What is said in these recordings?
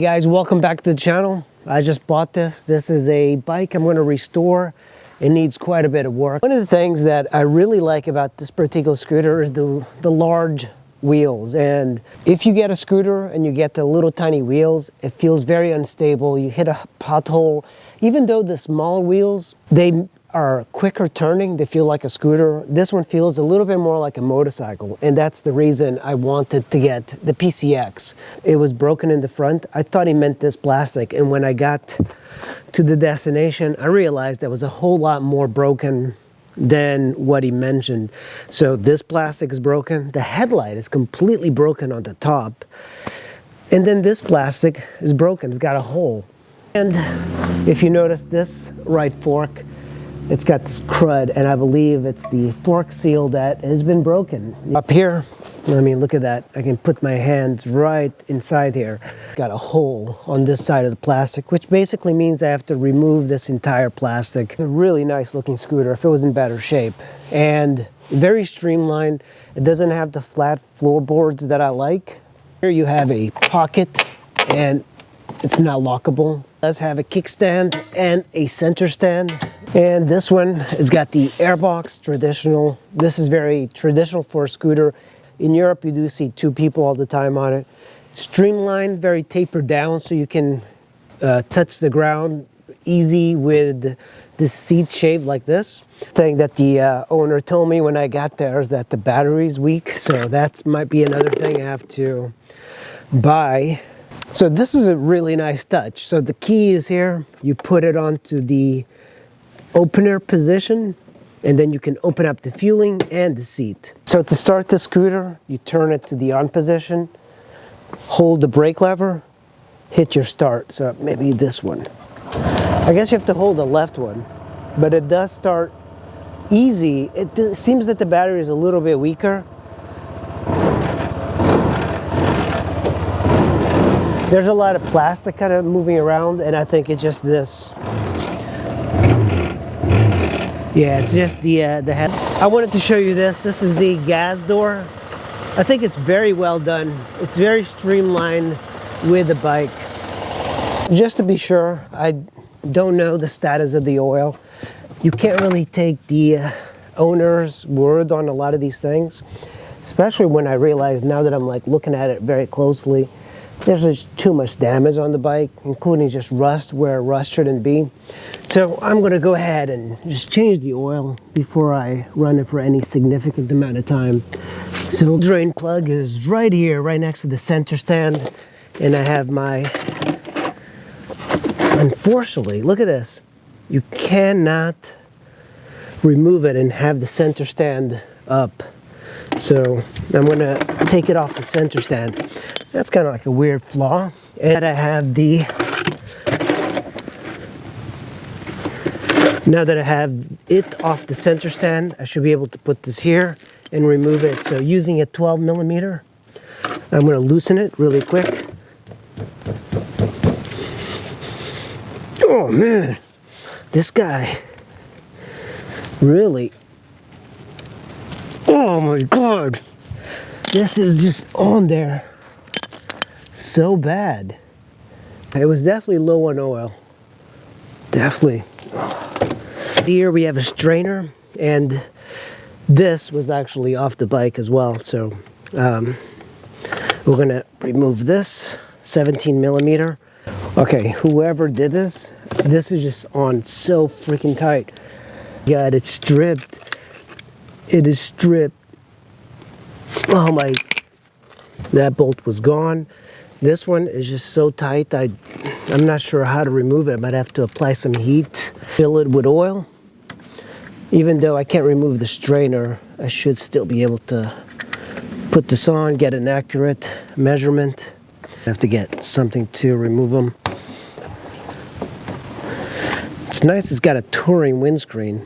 Hey guys, welcome back to the channel. I just bought this. This is a bike I'm going to restore. It needs quite a bit of work. One of the things that I really like about this particular scooter is the large wheels. And if you get a scooter and you get the little tiny wheels, it feels very unstable. You hit a pothole. Even though the small wheels, they are quicker turning, they feel like a scooter. This one feels a little bit more like a motorcycle, and that's the reason I wanted to get the PCX. It was broken in the front. I thought he meant this plastic, and when I got to the destination, I realized there was a whole lot more broken than what he mentioned. So this plastic is broken. The headlight is completely broken on the top, and then this plastic is broken. It's got a hole. And if you notice this right fork, it's got this crud, and I believe it's the fork seal that has been broken. Up here, I mean, look at that. I can put my hands right inside here. Got a hole on this side of the plastic, which basically means I have to remove this entire plastic. It's a really nice looking scooter if it was in better shape. And very streamlined. It doesn't have the flat floorboards that I like. Here you have a pocket, and it's not lockable. It does have a kickstand and a center stand. And this one has got the airbox, traditional. This is very traditional for a scooter. In Europe, you do see two people all the time on it. Streamlined, very tapered down, so you can touch the ground easy with this seat shape like this. Thing that the owner told me when I got there is that the battery's weak, so that might be another thing I have to buy. So this is a really nice touch. So the key is here. You put it onto the opener position, and then you can open up the fueling and the seat. So to start the scooter, you turn it to the on position, hold the brake lever, hit your start. So maybe this one. I guess you have to hold the left one, but it does start easy. It seems that the battery is a little bit weaker. There's a lot of plastic kind of moving around, and I think it's just this. Yeah, it's just the head. I wanted to show you this. This is the gas door. I think it's very well done. It's very streamlined with the bike. Just to be sure, I don't know the status of the oil. You can't really take the owner's word on a lot of these things, especially when I realize now that I'm like looking at it very closely, there's just too much damage on the bike, including just rust where rust shouldn't be. So I'm going to go ahead and just change the oil before I run it for any significant amount of time. So the drain plug is right here, right next to the center stand. And I have my, unfortunately, look at this. You cannot remove it and have the center stand up. So I'm going to take it off the center stand. That's kind of like a weird flaw. And I have now that I have it off the center stand, I should be able to put this here and remove it. So using a 12 millimeter, I'm going to loosen it really quick. Oh man, this guy really, oh my God, this is just on there so bad. It was definitely low on oil. Definitely. Here we have a strainer, and this was actually off the bike as well. So we're gonna remove this 17 millimeter. Okay, whoever did this, this is just on so freaking tight. God, it's stripped. It is stripped. Oh my, that bolt was gone. This one is just so tight, I'm not sure how to remove it. I might have to apply some heat, fill it with oil. Even though I can't remove the strainer, I should still be able to put this on, get an accurate measurement. I have to get something to remove them. It's nice, it's got a touring windscreen.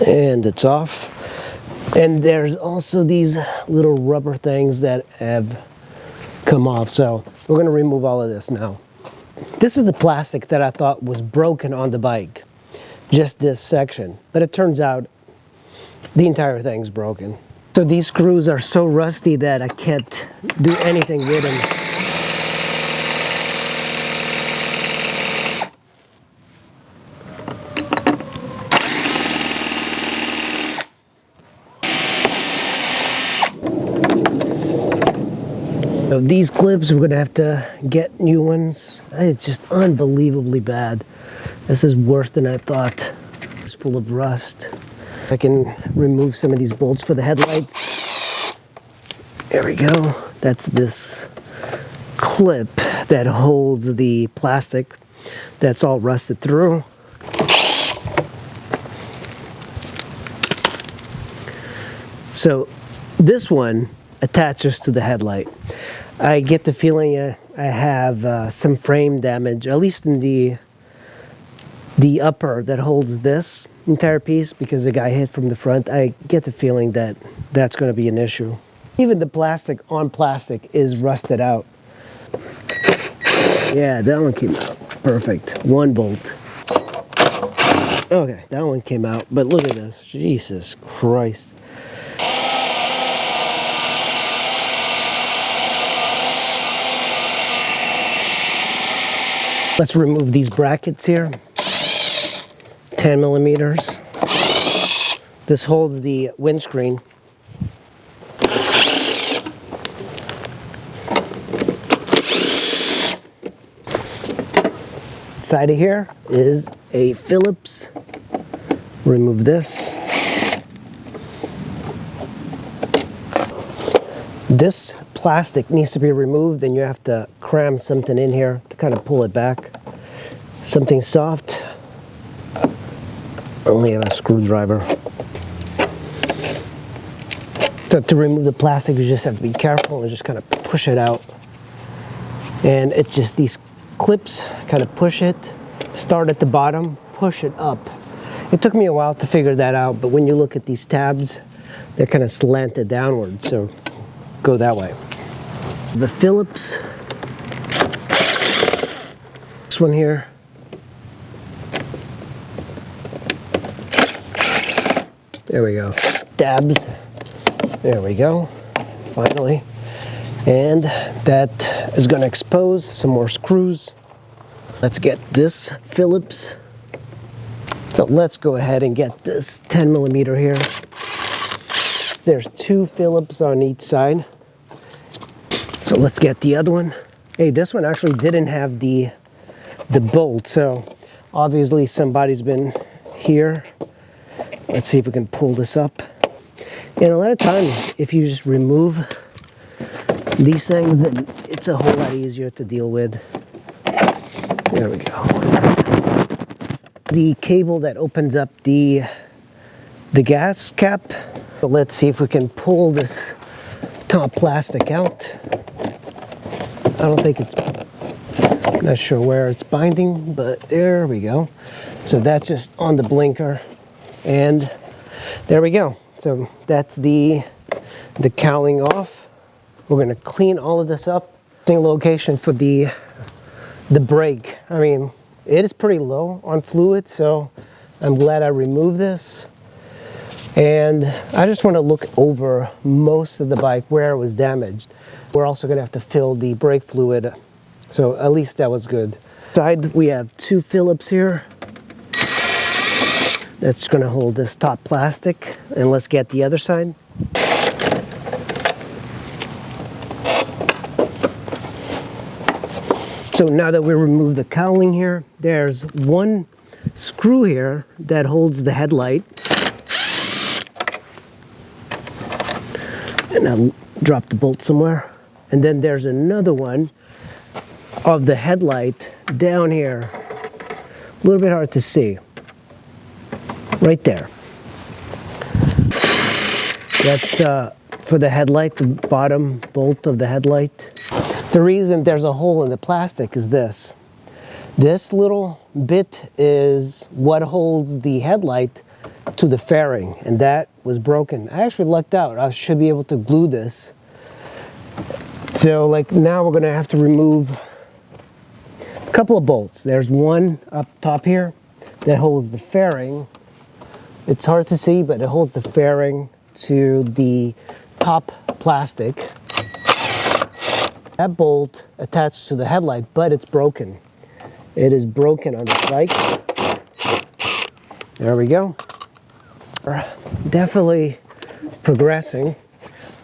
And it's off. And there's also these little rubber things that have come off. So we're going to remove all of this now. This is the plastic that I thought was broken on the bike. Just this section. But it turns out the entire thing's broken. So these screws are so rusty that I can't do anything with them. So these clips, we're gonna have to get new ones. It's just unbelievably bad. This is worse than I thought. It's full of rust. I can remove some of these bolts for the headlights. There we go. That's this clip that holds the plastic that's all rusted through. So this one attaches to the headlight. I get the feeling I have some frame damage, at least in the upper that holds this entire piece, because the guy hit from the front. I get the feeling that that's going to be an issue. Even the plastic on plastic is rusted out. Yeah, that one came out perfect. One bolt. Okay, that one came out, but look at this. Jesus Christ. Let's remove these brackets here. 10 millimeters. This holds the windscreen. Side of here is a Phillips. Remove this. This plastic needs to be removed, and you have to cram something in here to kind of pull it back. Something soft. Only have a screwdriver. So to remove the plastic, you just have to be careful and just kind of push it out. And it's just these clips, kind of push it, start at the bottom, push it up. It took me a while to figure that out, but when you look at these tabs, they're kind of slanted downward, so go that way. The Phillips, this one here, there we go, stabs, there we go, finally. And that is going to expose some more screws. Let's get this Phillips. So let's go ahead and get this 10 millimeter here. There's two Phillips on each side. So let's get the other one. Hey, this one actually didn't have the bolt, so obviously somebody's been here. Let's see if we can pull this up. And a lot of times, if you just remove these things, then it's a whole lot easier to deal with. There we go. The cable that opens up the gas cap. So let's see if we can pull this top plastic out. I don't think it's, I'm not sure where it's binding, but there we go. So that's just on the blinker, and there we go. So that's the cowling off. We're going to clean all of this up. Location for the brake. I mean, it is pretty low on fluid, so I'm glad I removed this. And I just want to look over most of the bike where it was damaged. We're also going to have to fill the brake fluid, so at least that was good. Side, we have two Phillips here. That's going to hold this top plastic, and let's get the other side. So now that we removed the cowling here, there's one screw here that holds the headlight. And I'll drop the bolt somewhere. And then there's another one of the headlight down here. A little bit hard to see. Right there. That's for the headlight, the bottom bolt of the headlight. The reason there's a hole in the plastic is this. This little bit is what holds the headlight to the fairing, and that was broken. I actually lucked out. I should be able to glue this. So like now we're gonna have to remove a couple of bolts. There's one up top here that holds the fairing, It's hard to see, but it holds the fairing to the top plastic. That bolt attached to the headlight, but it's broken. It is broken on this bike. There we go. Definitely progressing.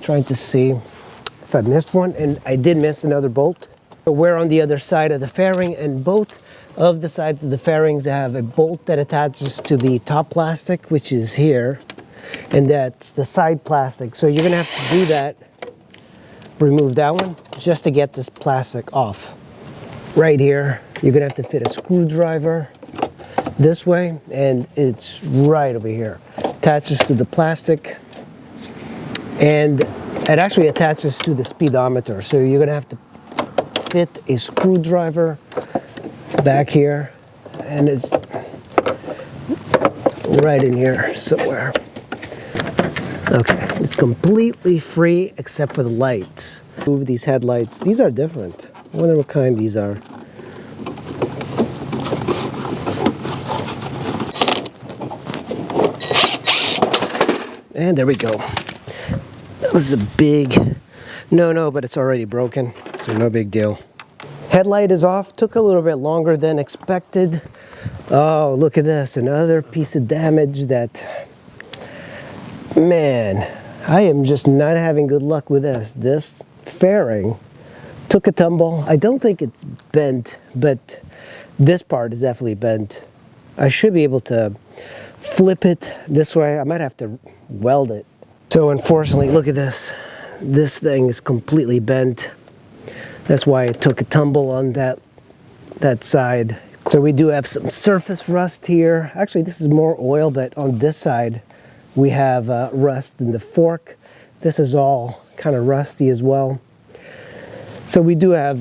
Trying to see if I missed one, and I did miss another bolt. We're on the other side of the fairing, and both of the sides of the fairings have a bolt that attaches to the top plastic, which is here, and that's the side plastic. So you're gonna have to do that, remove that one, just to get this plastic off. Right here, you're gonna have to fit a screwdriver this way, and it's right over here. Attaches to the plastic, and it actually attaches to the speedometer. So you're gonna have to fit a screwdriver back here, and it's right in here somewhere. Okay, it's completely free except for the lights. Move these headlights. These are different. I wonder what kind these are. And there we go. That was a big no, but it's already broken, so no big deal. Headlight is off. Took a little bit longer than expected. Oh, look at this. Another piece of damage that, man, I am just not having good luck with this. This fairing took a tumble. I don't think it's bent, but this part is definitely bent. I should be able to flip it this way. I might have to weld it. So unfortunately, look at this. This thing is completely bent. That's why it took a tumble on that side. So we do have some surface rust here. Actually, this is more oil, but on this side, we have rust in the fork. This is all kind of rusty as well. So we do have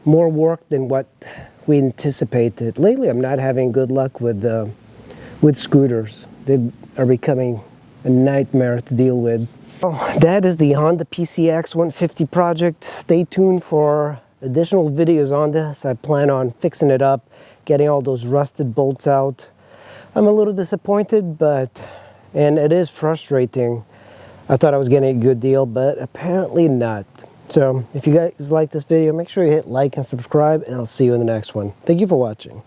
more work than what we anticipated. Lately, I'm not having good luck with scooters. They are becoming a nightmare to deal with. Well, that is the Honda PCX150 project. Stay tuned for additional videos on this. I plan on fixing it up, getting all those rusted bolts out. I'm a little disappointed, and it is frustrating. I thought I was getting a good deal, but apparently not. So if you guys like this video, make sure you hit like and subscribe, and I'll see you in the next one. Thank you for watching.